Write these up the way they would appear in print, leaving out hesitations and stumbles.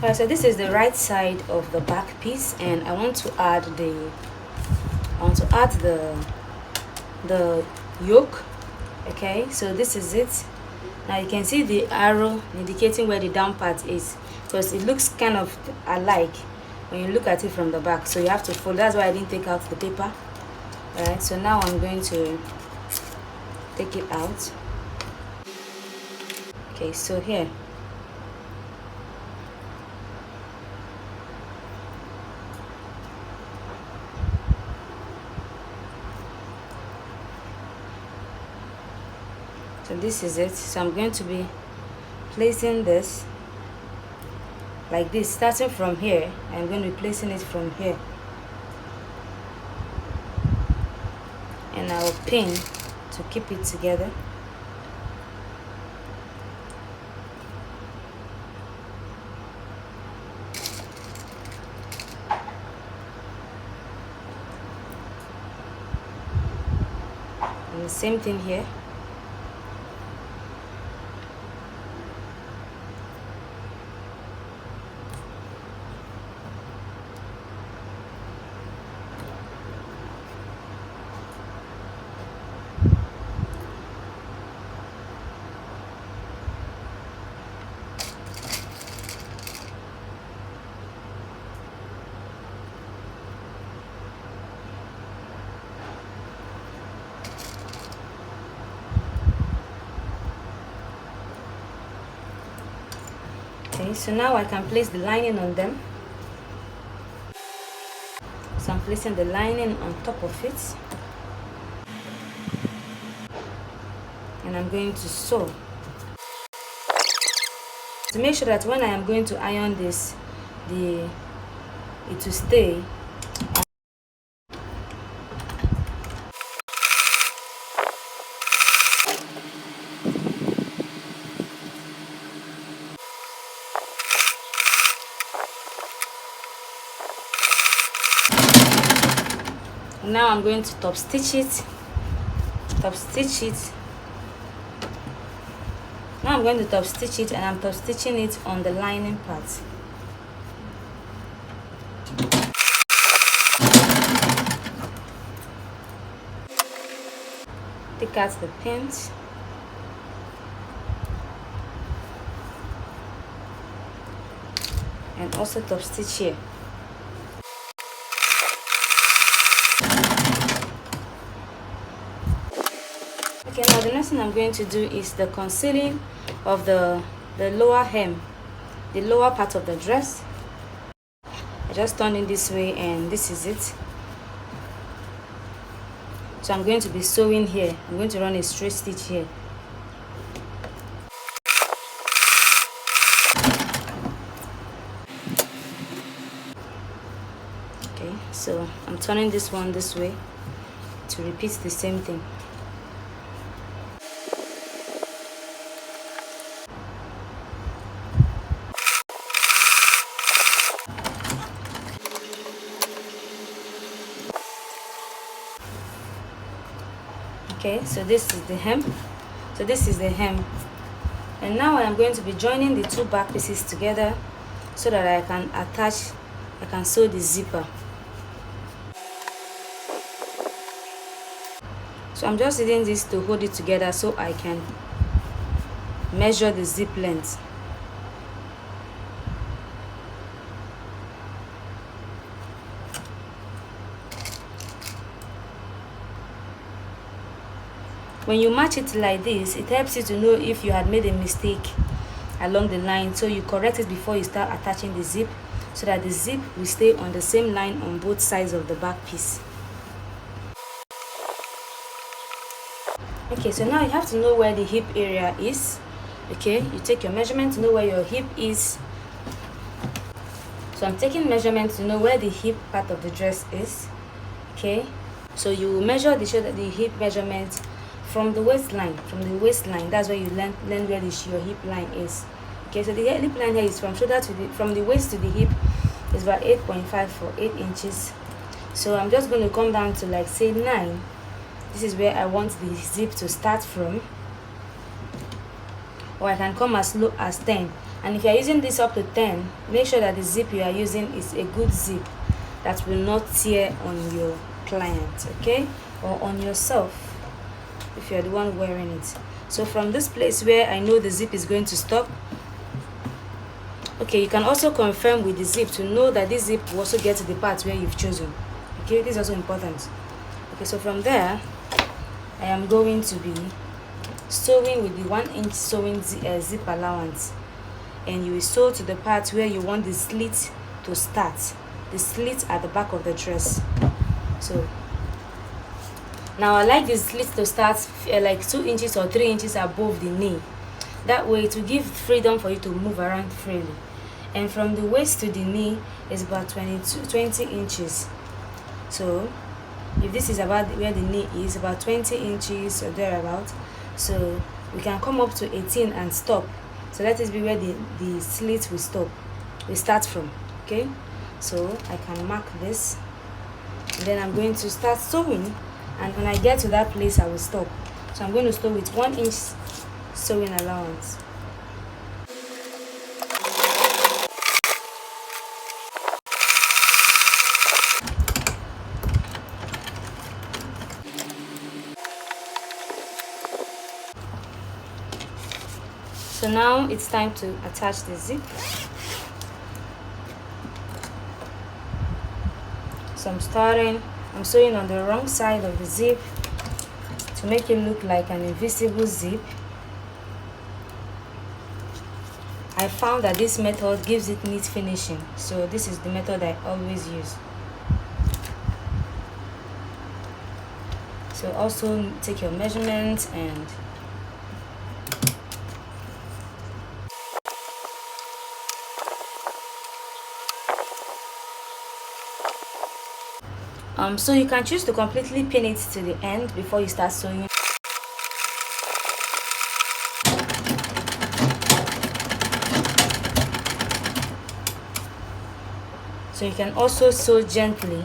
Alright, so this is the right side of the back piece, and I want to add the yoke. Okay, so this is it. Now you can see the arrow indicating where the down part is, because it looks kind of alike when you look at it from the back, so you have to fold. That's why I didn't take out the paper. Alright, so now I'm going to take it out. Okay, so here, so this is it. So I'm going to be placing this like this, starting from here. I'm going to be placing it from here, and I will pin to keep it together. And the same thing here. Okay, so now I can place the lining on them. So I'm placing the lining on top of it, and I'm going to sew to make sure that when I am going to iron this, it will stay. Now I'm going to top stitch it. Now I'm going to top stitch it, and I'm top stitching it on the lining part. Take out the pins. And also top stitch here. Okay, now the next thing I'm going to do is the concealing of the lower hem, the lower part of the dress. I just turn it this way, and this is it. So I'm going to be sewing here. I'm going to run a straight stitch here. Okay, so I'm turning this one this way to repeat the same thing. Okay, so this is the hem. And now I am going to be joining the two back pieces together so that I can sew the zipper. So I'm just using this to hold it together so I can measure the zip length. When you match it like this, it helps you to know if you had made a mistake along the line, so you correct it before you start attaching the zip, so that the zip will stay on the same line on both sides of the back piece. Okay, so now you have to know where the hip area is. Okay, you take your measurement to know where your hip is. So I'm taking measurement to know where the hip part of the dress is. Okay, so you measure the hip measurement from the waistline. That's where you learn where your hip line is. Okay, so the hip line here is from shoulder to from the waist to the hip is about 8.5 for 8 inches. So I'm just going to come down to like say 9. This is where I want the zip to start from, or I can come as low as 10. And if you are using this up to 10, make sure that the zip you are using is a good zip that will not tear on your client, okay, or on yourself if you're the one wearing it. So from this place where I know the zip is going to stop, okay, you can also confirm with the zip to know that this zip will also get to the part where you've chosen. Okay, this is also important. Okay, so from there I am going to be sewing with the 1-inch sewing zip allowance, and you will sew to the part where you want the slit to start, the slit at the back of the dress. So now I like the slit to start like 2 inches or 3 inches above the knee. That way it will give freedom for you to move around freely. And from the waist to the knee is about 20 inches. So if this is about where the knee is, about 20 inches or thereabout, so we can come up to 18 and stop. So that is where the slit will stop, we start from. Okay, so I can mark this, and then I'm going to start sewing, and when I get to that place I will stop. So I'm going to start with 1-inch sewing allowance. So now it's time to attach the zip. So I'm sewing on the wrong side of the zip to make it look like an invisible zip. I found that this method gives it neat finishing, so this is the method I always use. So also take your measurements and so you can choose to completely pin it to the end before you start sewing. So you can also sew gently.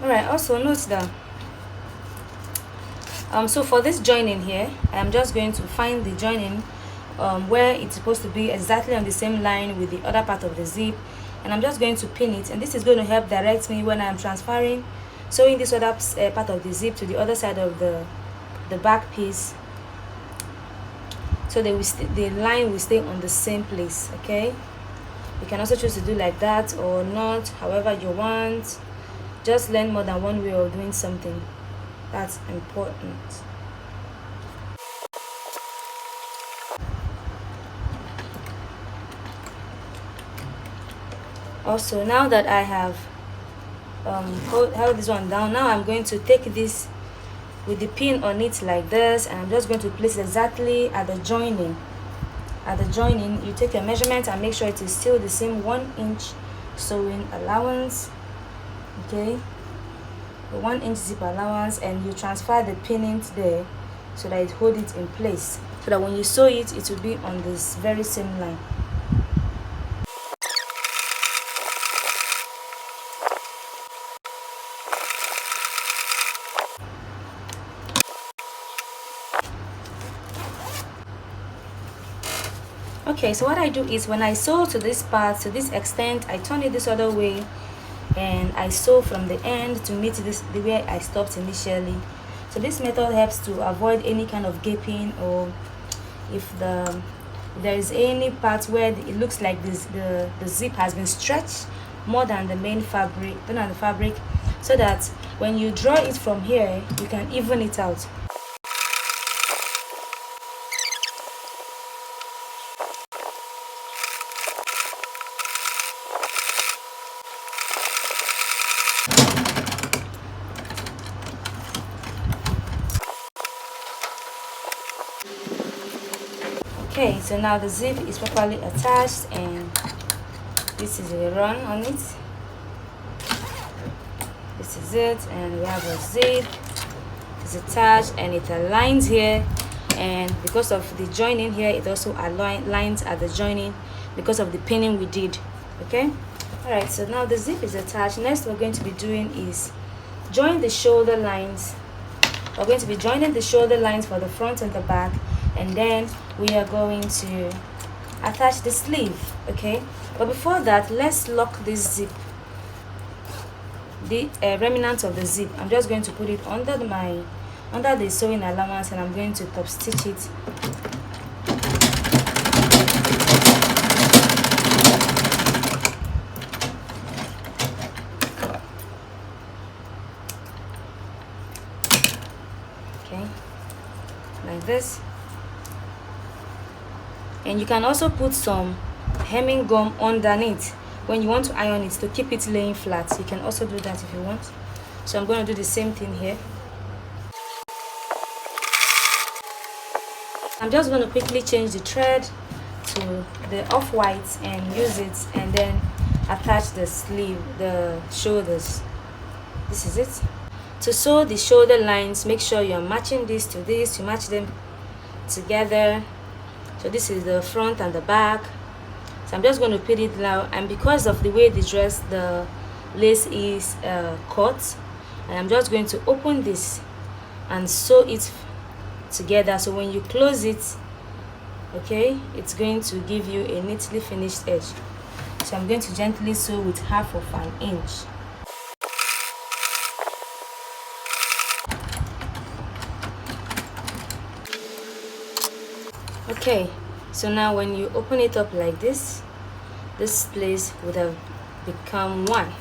Alright, also note that so for this joining here, I'm just going to find the joining where it's supposed to be exactly on the same line with the other part of the zip, and I'm just going to pin it, and this is going to help direct me when I'm transferring, sewing this other part of the zip to the other side of the back piece, so the line will stay on the same place. Okay, you can also choose to do like that or not, however you want. Just learn more than one way of doing something. That's important. Also, now that I have held this one down, now I'm going to take this with the pin on it like this, and I'm just going to place it exactly at the joining. At the joining, you take your measurement and make sure it is still the same 1-inch sewing allowance. Okay, the 1-inch zip allowance, and you transfer the pinning there so that it hold it in place, so that when you sew it, it will be on this very same line. Okay, so what I do is when I sew to this part, to this extent, I turn it this other way, and I sew from the end to meet the way I stopped initially. So this method helps to avoid any kind of gaping, or if there is any part where it looks like the zip has been stretched more than the main fabric, so that when you draw it from here, you can even it out. Okay, so now the zip is properly attached, and this is a run on it. This is it, and we have a zip. It's attached and it aligns here, and because of the joining here, it also aligns at the joining because of the pinning we did. Okay, all right, so now the zip is attached. Next we're going to be doing is join the shoulder lines. We're going to be joining the shoulder lines for the front and the back, and then we are going to attach the sleeve. Okay, but before that, let's lock this zip, the remnant of the zip. I'm just going to put it under the sewing allowance, and I'm going to top stitch it. Okay, like this. And you can also put some hemming gum underneath when you want to iron it to keep it laying flat. You can also do that if you want. So I'm going to do the same thing here. I'm just going to quickly change the thread to the off-white and use it, and then attach the sleeve, the shoulders. This is it. To sew the shoulder lines, make sure you're matching this to this. You match them together. So this is the front and the back. So I'm just going to put it now, and because of the way the lace is cut, and I'm just going to open this and sew it together. So when you close it, okay, it's going to give you a neatly finished edge. So I'm going to gently sew with 1/2 inch. Okay, so now when you open it up like this place would have become one.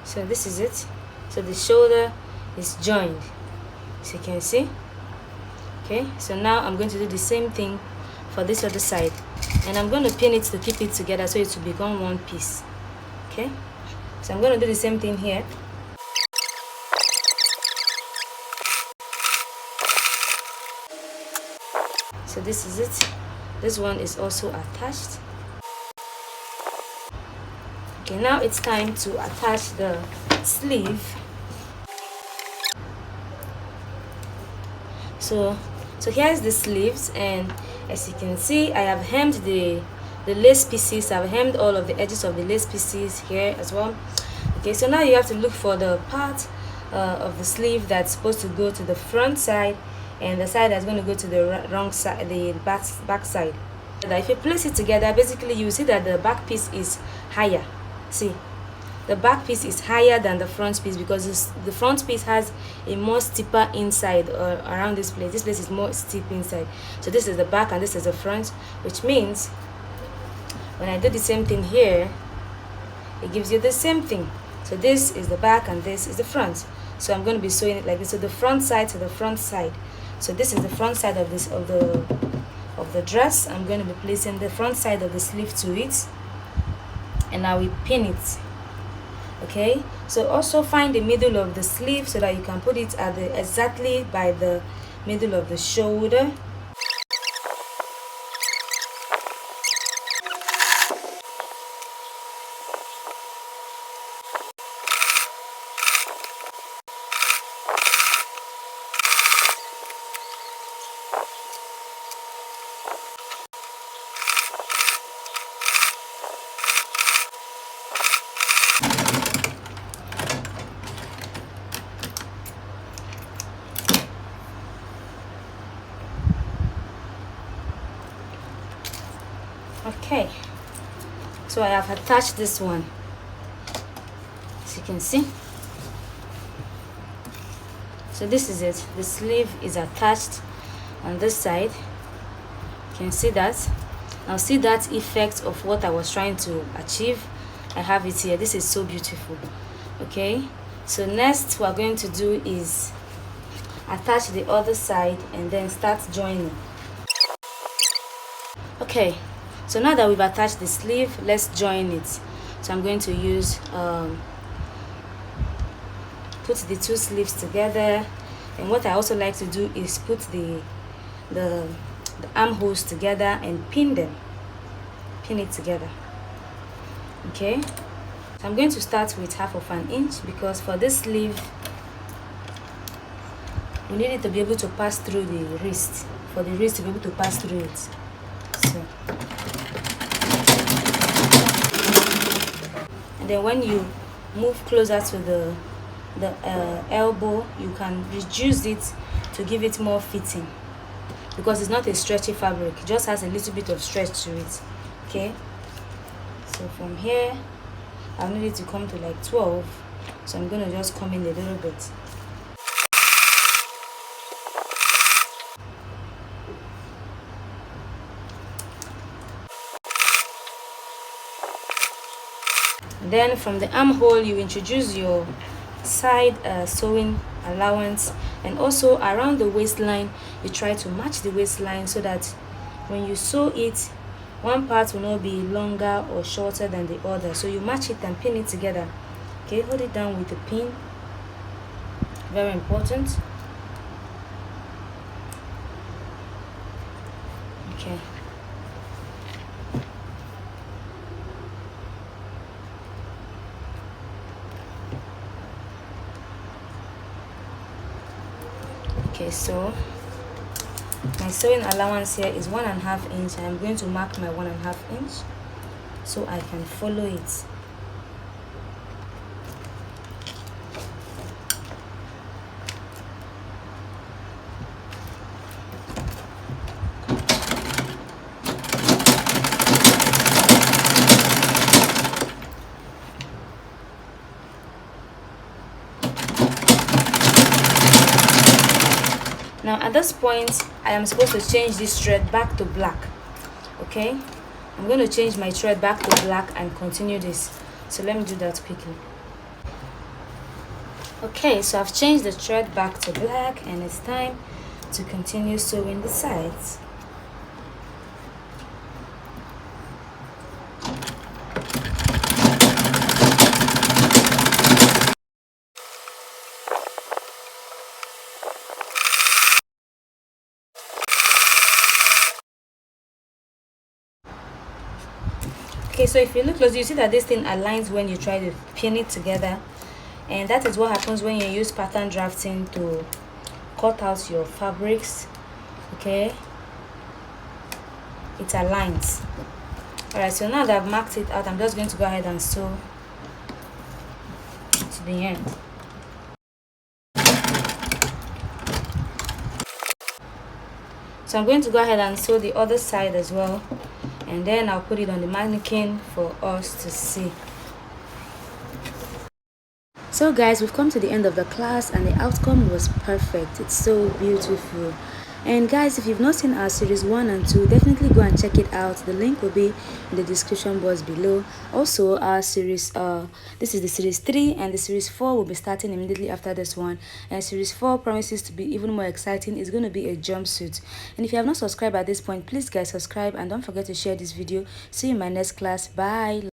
So this is it. So the shoulder is joined, as you can see. Okay, so now I'm going to do the same thing for this other side, and I'm going to pin it to keep it together so it will become one piece. Okay, so I'm going to do the same thing here. So this is it. This one is also attached. Okay, now it's time to attach the sleeve. So here's the sleeves, and as you can see, I have hemmed the lace pieces. I've hemmed all of the edges of the lace pieces here as well. Okay, so now you have to look for the part of the sleeve that's supposed to go to the front side, and the side that's going to go to the wrong side, the back side. If you place it together, basically you see that the back piece is higher. See, the back piece is higher than the front piece because the front piece has a more steeper inside around this place. This place is more steep inside. So this is the back and this is the front, which means when I do the same thing here, it gives you the same thing. So this is the back and this is the front. So I'm going to be sewing it like this. So the front side to the front side. So this is the front side of the dress. I'm going to be placing the front side of the sleeve to it, and I will pin it. Okay, so also find the middle of the sleeve so that you can put it at exactly by the middle of the shoulder. Okay, so I have attached this one, as you can see. So this is it. The sleeve is attached on this side. You can see that. Now see that effect of what I was trying to achieve. I have it here. This is so beautiful. Okay, so next we're going to do is attach the other side and then start joining. Okay, so now that we've attached the sleeve, let's join it. So I'm going to use put the two sleeves together. And what I also like to do is put the armholes together and pin it together. Okay, so I'm going to start with 1/2 inch, because for this sleeve we need it to be able to pass through the wrist, for the wrist to be able to pass through it. So, and then when you move closer to the elbow, you can reduce it to give it more fitting, because it's not a stretchy fabric, it just has a little bit of stretch to it. Okay, so from here I need it to come to like 12, so I'm going to just come in a little bit. Then from the armhole, you introduce your side sewing allowance, and also around the waistline you try to match the waistline, so that when you sew it, one part will not be longer or shorter than the other. So you match it and pin it together. Okay, hold it down with the pin, very important. Okay, okay, so my sewing allowance here is 1.5 inch. I'm going to mark my 1.5 inch so I can follow it. Now at this point, I am supposed to change this thread back to black. Okay, I'm going to change my thread back to black and continue this. So let me do that quickly. Okay, so I've changed the thread back to black, and it's time to continue sewing the sides. Okay, so if you look close, you see that this thing aligns when you try to pin it together, and that is what happens when you use pattern drafting to cut out your fabrics. Okay, it aligns. All right, so now that I've marked it out, I'm just going to go ahead and sew to the end. So I'm going to go ahead and sew the other side as well, and then I'll put it on the mannequin for us to see. So guys, we've come to the end of the class, and the outcome was perfect. It's so beautiful. And guys, if you've not seen our series 1 and 2, definitely go and check it out. The link will be in the description box below. Also, our series this is the series 3, and the series 4 will be starting immediately after this one. And series 4 promises to be even more exciting. It's going to be a jumpsuit. And if you have not subscribed at this point, please guys subscribe, and don't forget to share this video. See you in my next class. Bye.